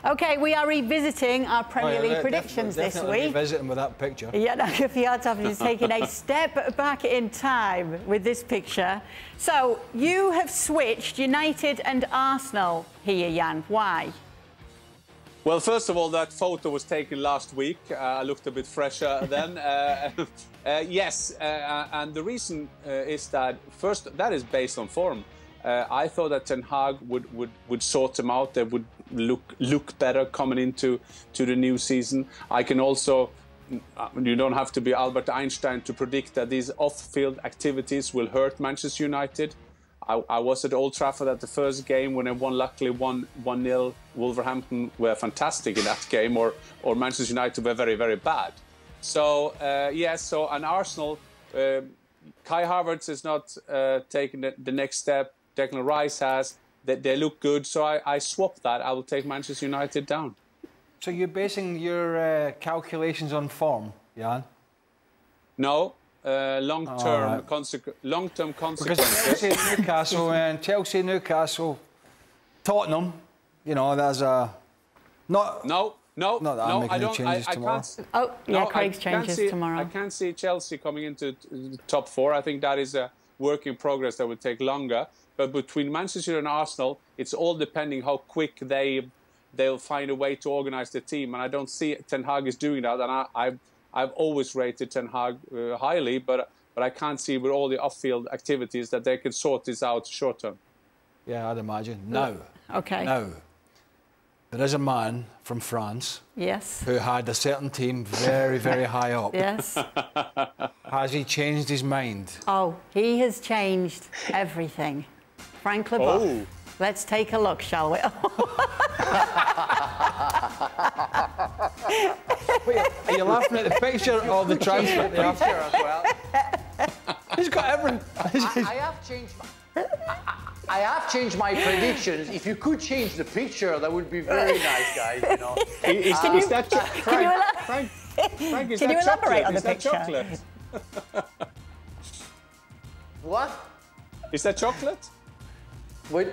OK, we are revisiting our Premier League predictions this week. Revisiting with that picture. Yeah, no, if the odds have is taking a step back in time with this picture. So, you have switched United and Arsenal here, Jan. Why? Well, first of all, that photo was taken last week. I looked a bit fresher then. Yes, and the reason is that, first, that is based on form. I thought that Ten Hag would sort them out. They would look better coming into the new season. I can also, you don't have to be Albert Einstein to predict that these off-field activities will hurt Manchester United. I was at Old Trafford at the first game when they won, luckily 1-0. Wolverhampton were fantastic in that game, or Manchester United were very, very bad. So, yes, and Arsenal, Kai Havertz is not taking the next step. Declan Rice has. They look good, so I swapped that. I will take Manchester United down. So you're basing your calculations on form, Jan? No. Long-term consequences. Because Chelsea, Newcastle, and Chelsea, Newcastle, Tottenham, you know, there's a... No, I don't. I can't. Oh, yeah, no, Craig's changes tomorrow. I can't see Chelsea coming into the top 4. I think that is a work in progress that will take longer. But between Manchester and Arsenal, it's all depending how quick they'll find a way to organise the team. And I don't see Ten Hag is doing that. And I've always rated Ten Hag highly, but I can't see with all the off-field activities that they can sort this out short term. Yeah, I'd imagine. No. Okay. No. There is a man from France. Yes. Who had a certain team very, very high up. Yes. Has he changed his mind? Oh, he has changed everything. Frank Leboeuf. Oh. Let's take a look, shall we? Wait, are you laughing at the picture or the transfer? The picture as well. He's got everything. I have changed my predictions. If you could change the picture, that would be very nice, guys. You know. Is that Frank, is Can that you elaborate chocolate? on the Is that picture? chocolate? What? Is that chocolate? Wait.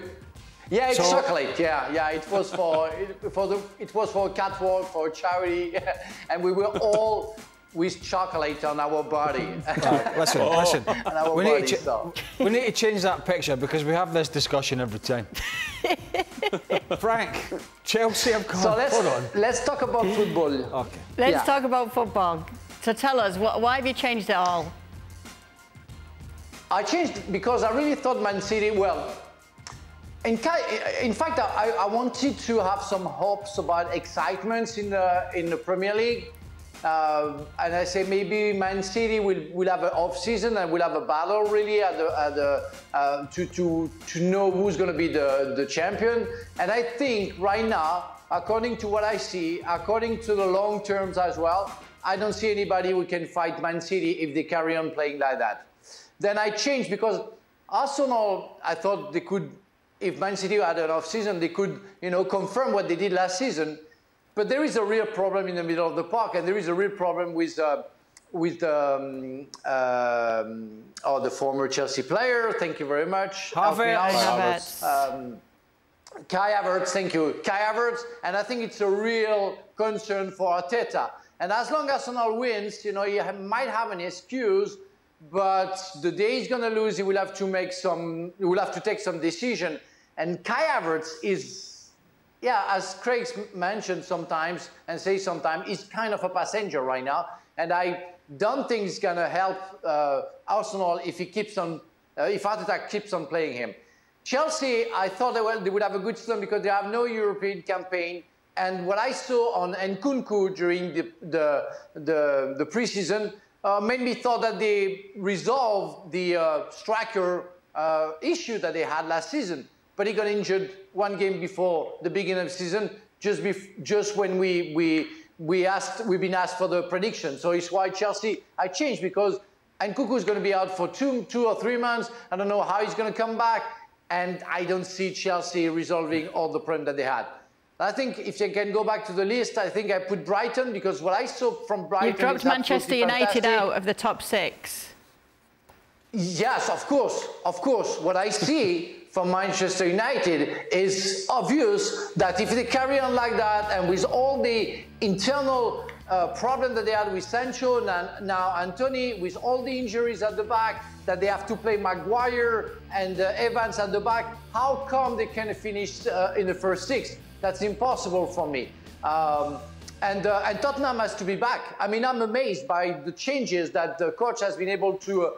Yeah, it's chocolate. Yeah. It was for catwalk, for charity, and we were all with chocolate on our body. Right, listen. We need to change that picture because we have this discussion every time. Frank, Chelsea have gone. So let's talk about football. Okay. Let's talk about football. So tell us, why have you changed it all? I changed because I really thought Man City, well, in fact, I wanted to have some hopes about excitement in the Premier League. And I say maybe Man City will have an off-season and will have a battle really to know who's going to be the champion. And I think right now, according to what I see, according to the long terms as well, I don't see anybody who can fight Man City if they carry on playing like that. Then I changed because Arsenal, I thought they could, if Man City had an off-season, they could, confirm what they did last season. But there is a real problem in the middle of the park, and there is a real problem with the former Chelsea player. Thank you very much. Havertz. Kai Havertz, thank you. Kai Havertz, and I think it's a real concern for Arteta. And as long as Arsenal wins, he might have an excuse, but the day he's going to lose, he will have to take some decision. And Kai Havertz is, yeah, as Craig mentioned sometimes and says sometimes, he's kind of a passenger right now. And I don't think it's going to help Arsenal if Arteta keeps on playing him. Chelsea, I thought they would have a good season because they have no European campaign. And what I saw on Nkunku during the preseason made me thought that they resolved the striker issue that they had last season. But he got injured one game before the beginning of the season, just when we've been asked for the prediction. So it's why Chelsea, I changed because Nkunku is going to be out for two or 3 months. I don't know how he's going to come back. And I don't see Chelsea resolving all the problems that they had. I think if you can go back to the list, I think I put Brighton because what I saw from Brighton You've dropped Manchester United out of the top 6. Yes, of course. What I see for Manchester United. It's obvious that if they carry on like that and with all the internal problem that they had with Sancho and now Anthony, with all the injuries at the back, that they have to play Maguire and Evans at the back, how come they can finish in the first six? That's impossible for me. And Tottenham has to be back. I mean, I'm amazed by the changes that the coach has been able to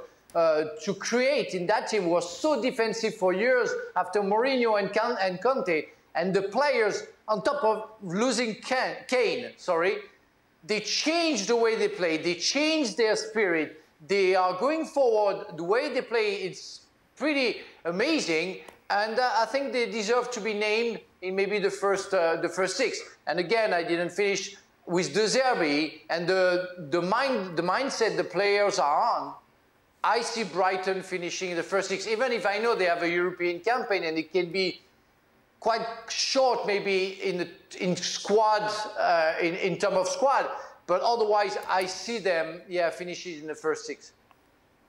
create in that team. Was so defensive for years after Mourinho and Conte, and the players, on top of losing Kane, they changed the way they play. They changed their spirit. They are going forward. The way they play, it's pretty amazing. And I think they deserve to be named in maybe the first six. And again, I didn't finish with De Zerbi and the mindset the players are on. I see Brighton finishing in the first six, even if I know they have a European campaign and it can be quite short, maybe in squad, in terms of squad. But otherwise, I see them, finishing in the first six.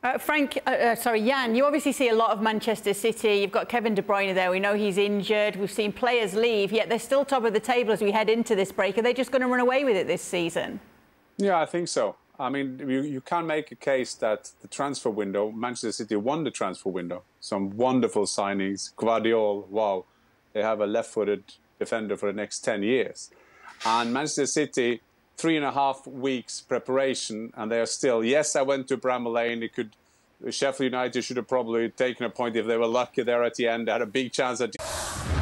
Jan, you obviously see a lot of Manchester City. You've got Kevin De Bruyne there. We know he's injured. We've seen players leave, yet they're still top of the table as we head into this break. Are they just going to run away with it this season? Yeah, I think so. I mean, you can make a case that the transfer window, Manchester City won the transfer window. Some wonderful signings. Guardiola, wow. They have a left-footed defender for the next 10 years. And Manchester City, 3.5 weeks preparation, and they are still, yes, I went to Bramall Lane. Sheffield United should have probably taken a point if they were lucky there at the end. They had a big chance at.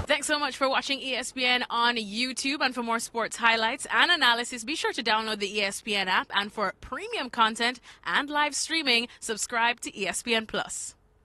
Thanks so much for watching ESPN on YouTube. And for more sports highlights and analysis, be sure to download the ESPN app. And for premium content and live streaming, subscribe to ESPN Plus.